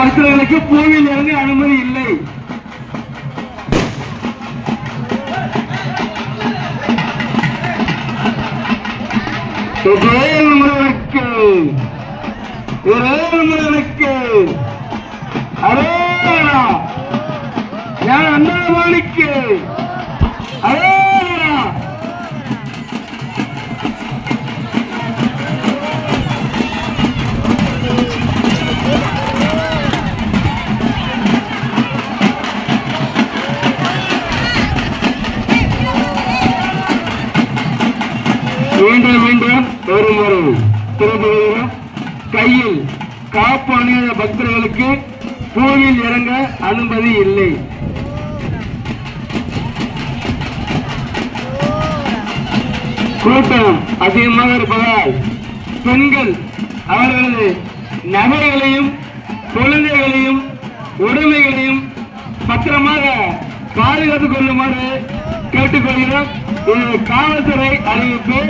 பக்தர்களுக்கு கோவில் இறங்க அனுமதி இல்லை. முருகனுக்கு முருகனுக்கு அரோகரா, ஞான அண்ணாமலைக்கு அரோகரா. மீண்டும் மீண்டும் ஒரு முறை திருப்பதியிலும் கையில் காப்பு அணியாத பக்தர்களுக்கு கோவில் இறங்க அனுமதி இல்லை. கூட்டம் அதிகமாக இருப்பதால் பெண்கள் அவர்களது நகைகளையும் குழந்தைகளையும் உடைமைகளையும் பத்திரமாக பாதுகாத்துக் கொள்ளுமாறு கேட்டுக்கொள்கிறோம். இது காவல்துறை அறிவிப்பு.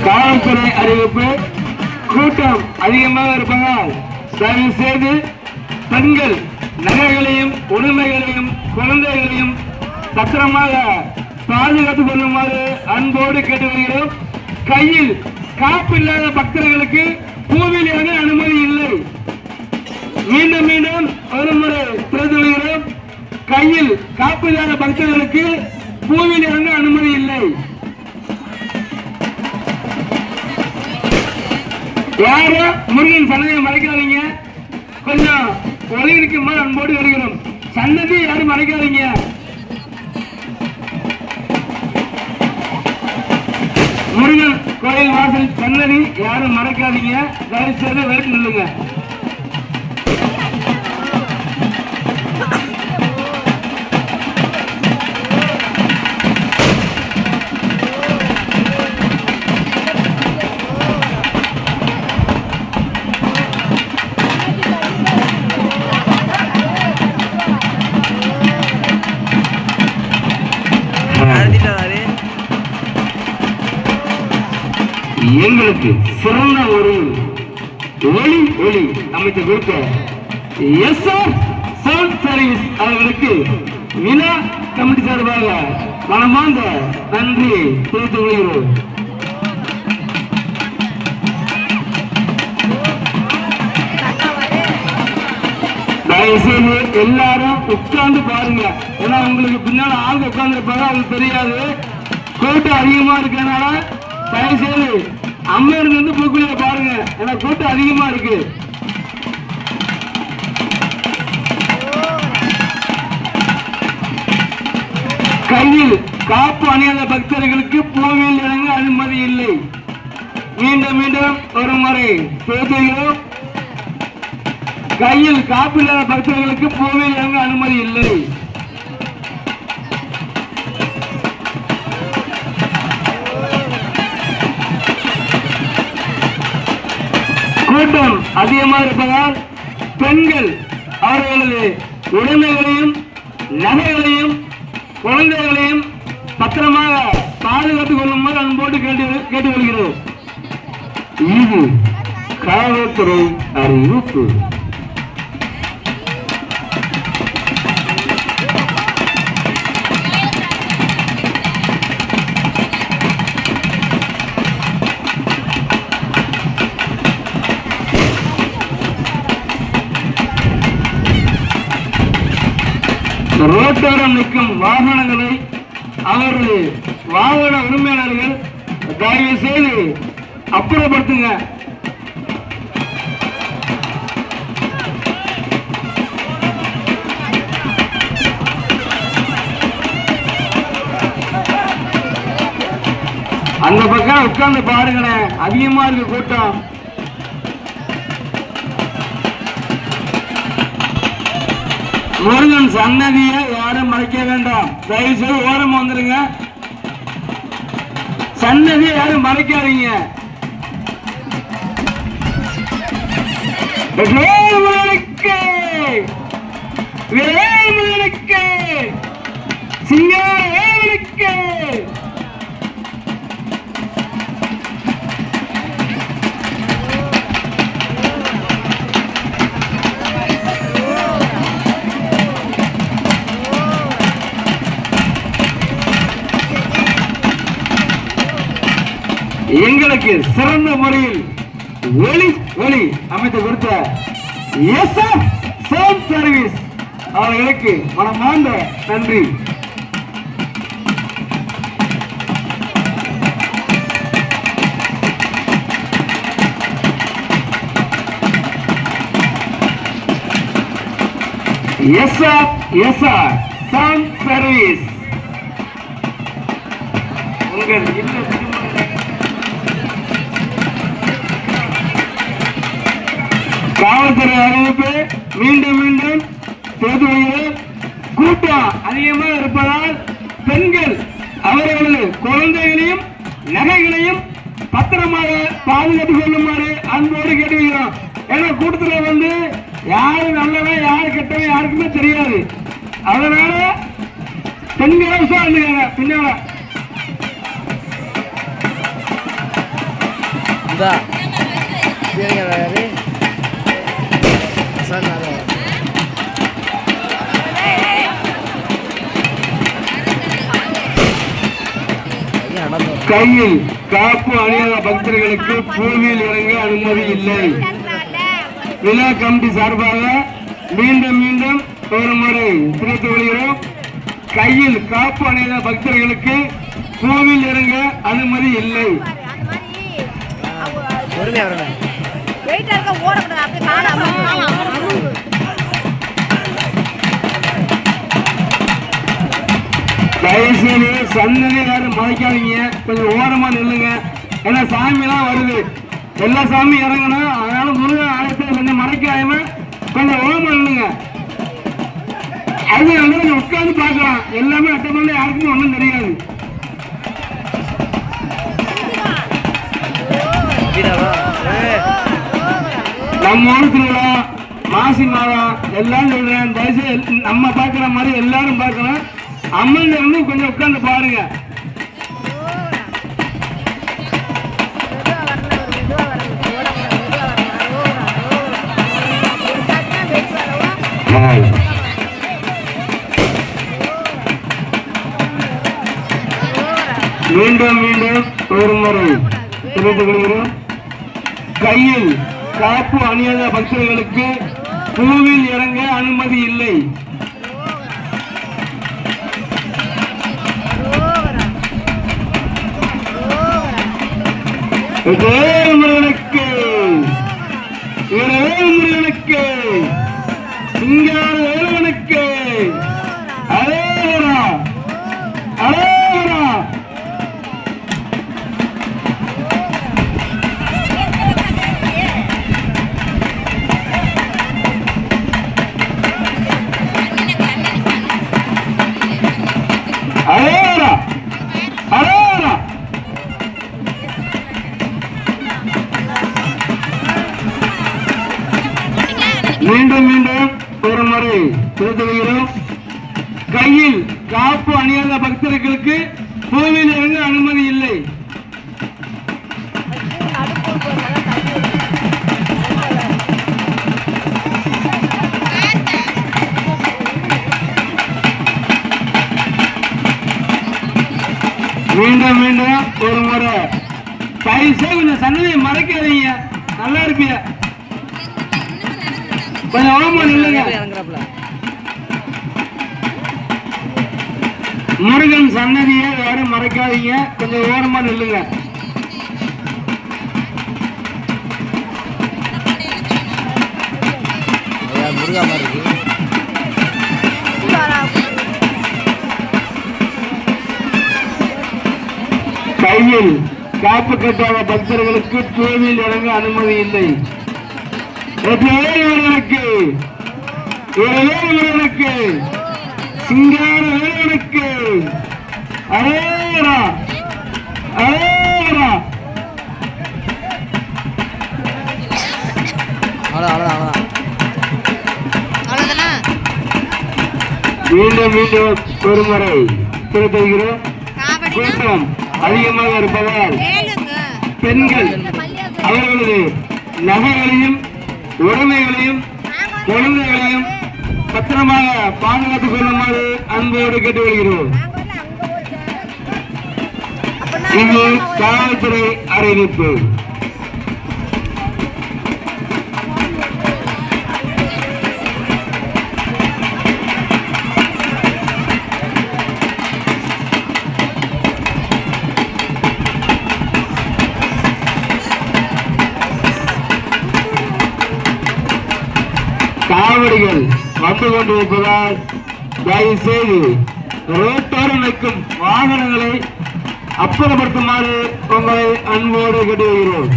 காவல்துறை அறிவிப்பு. கூட்டம் அதிகமாக இருப்பதால் தயவு செய்து பெண்கள் நகைகளையும் உடைமைகளையும் குழந்தைகளையும் பத்திரமாக பாதுகாத்துக் கொள்ளுமாறு அன்போடு கேட்டுக்கொள்கிறோம். கையில் காப்பு இல்லாத பக்தர்களுக்கு கோவில் இறங்க அனுமதி இல்லை. மீண்டும் மீண்டும் ஒரு முறை தெரிவித்துக் கையில் காப்பு இல்லாத பக்தர்களுக்கு கோவில் இறங்க அனுமதி இல்லை. யாரும் முருகன் சன்னதியை மறைக்காதீங்க. கொஞ்சம் ஒளியிருக்கும்போது அன்போடு வருகிறோம். சன்னதி யாரும் மறைக்காதீங்க. முருகன் கோயில் வாசல் சன்னதி யாரும் மறைக்காதீங்க. தயவு செய்து வெறுத்து நில்லுங்க. எங்களுக்கு சிறந்த ஒரு ஒளி அமைத்து கொடுத்த எஸ்ஆர் சவுண்ட் சர்வீஸ் அவர்களுக்கு வினா கமிட்டி சார்பாக மனமார்ந்த நன்றியை தெரிவித்துக் கொள்கிறோம். தயவுசெய்து எல்லாரும் உட்கார்ந்து பாருங்க. ஏன்னா உங்களுக்கு பின்னால ஆளுங்க உட்கார்ந்து இருப்பாங்க, அவங்களுக்கு தெரியாது. கூட்டம் அதிகமா இருக்கனால தயவுசெய்து அம்மையிலிருந்து வந்து பூக்குழிய பாருங்க. ஏன்னா கூட்டம் அதிகமா இருக்கு. கையில் காப்பு அணியாத பக்தர்களுக்கு கோவில் இறங்க அனுமதி இல்லை. மீண்டும் மீண்டும் ஒரு முறை பேசுகிறோம். கையில் காப்பு இல்லாத பக்தர்களுக்கு கோவில் இறங்க அனுமதி இல்லை. கூட்டம் அதிகமாக இருப்பதால் பெண்கள் அவர்களது உடைமைகளையும் நகைகளையும் குழந்தைகளையும் பத்திரமாக பாதுகாத்துக் கொள்ளுமாறு அன்போடு கேட்டுக்கொள்கிறோம். இது காவல்துறை அறிவிப்பு. ரோட்டோரம் நிற்கும் வாகனங்களை அவரது வாகன உரிமையாளர்கள் தயவு செய்து அப்புறப்படுத்துங்க. அந்த பக்கம் உட்கார்ந்து பாருங்களேன், அதிகமா இருக்கு கூட்டம். முருகன் சன்னதியை யாரும் மறைக்க வேண்டாம். தயவு செய்து ஓரம் வந்துருங்க. சன்னதியை யாரும் மறைக்காதீங்க. வேலுமணிக்கு சிங்கார வேலுமணிக்கு எங்களுக்கு சிறந்த முறையில் ஒளி அமைத்து கொடுத்த எஸ்எஃப் சவுண்ட் சர்வீஸ் அவர்களுக்கு மனமார்ந்த நன்றி. எஸ்எஃப் சவுண்ட் சர்வீஸ் உங்கள் காவல்துறை அறிவிப்பு மீண்டும் மீண்டும் செய்து கூட்டம் அதிகமாக இருப்பதால் பெண்கள் அவர்களது குழந்தைகளையும் நகைகளையும் பத்திரமாக பாதுகாத்துக் கொள்ளுமாறு அன்போடு கேட்டுக்கிறோம். ஏன்னா கூட்டத்தில் வந்து யாரு நல்லவன் யாரு கெட்டவன் யாருக்குமே தெரியாது. அதனால பெண்கள் இருக்காங்க பின்னால கையில் காப்பு அணியாத பக்தர்களுக்கு பூமியில் இறங்க அனுமதி இல்லை. விழா கமிட்டி சார்பாக மீண்டும் மீண்டும் ஒரு முறை தெரிவித்து வருகிறோம். கையில் காப்பு அணியாத பக்தர்களுக்கு பூமியில் இறங்க அனுமதி இல்லை. தயவுசெய்து சன்னதி யாரும் மறைக்காதீங்க, கொஞ்சம் ஓரமா நில்லுங்க. ஏன்னா சாமி எல்லாம் வருது, எல்லா சாமியும் இறங்கணும். அதனால முருகன் ஆலயத்தை கொஞ்சம் மறைக்காம கொஞ்சம் ஓரமா நில்லுங்க. அது வந்து உட்கார்ந்து பார்க்கலாம். எல்லாமே அட்டை யாருக்குமே ஒன்றும் தெரியாது. நம்ம ஊர் திருவிழா மாசி மாதம் எல்லாம் சொல்றேன். தயவுசெய்து நம்ம பார்க்குற மாதிரி எல்லாரும் பார்க்கணும். அம்மன் இருந்து கொஞ்சம் உட்கார்ந்து பாருங்க. மீண்டும் மீண்டும் ஒரு முறை தெரிவித்துக் கொள்கிறோம். கையில் காப்பு அணியாத பக்தர்களுக்கு பூவில் இறங்க அனுமதி இல்லை. வேலுமுருகனுக்கு வேலுமுருகனுக்கு சிங்கார வேலுவனுக்கு அரோகரா அரோகரா. அரோகரா அரோகரா. மீண்டும் மீண்டும் ஒரு முறை தெரிவித்துக் கையில் காப்பு அணியாத பக்தர்களுக்கு கோவில் இறங்க அனுமதி இல்லை. மீண்டும் மீண்டும் ஒரு முறை தயவுசெய்து கொஞ்சம் சன்னதியை மறைக்காதீங்க, நல்லா இருப்பீங்க. கொஞ்சம் ஓரமா நில்லுங்க. முருகன் சன்னதியை யாரும் மறைக்காதீங்க, கொஞ்சம் ஓரமா நில்லுங்க. கையில் காப்பு கட்டாத பக்தர்களுக்கு கோவில் இறங்க அனுமதி இல்லை. வேலுமுருகனுக்கு வேலுமுருகனுக்கு சிங்கார வேலுவனுக்கு அரோகரா அரோகரா. மீண்டும் ஒரு முறை திருத்துகிறோம். கூட்டம் அதிகமாக இருப்பதால் பெண்கள் அவர்களது நகைகளையும் உடைமைகளையும் குழந்தைகளையும் பத்திரமாக பாதுகாத்துக் கொள்ளுமாறு அன்போடு கேட்டுக்கொள்கிறோம். இது காவல்துறை அறிவிப்பு. காவடிகள் வந்து கொண்டிருப்பதால் தயவு செய்து ரோட்டோரம் நிற்கும் வாகனங்களை அப்புறப்படுத்துமாறு உங்களை அன்போடு கேட்டுக்கொள்கிறோம்.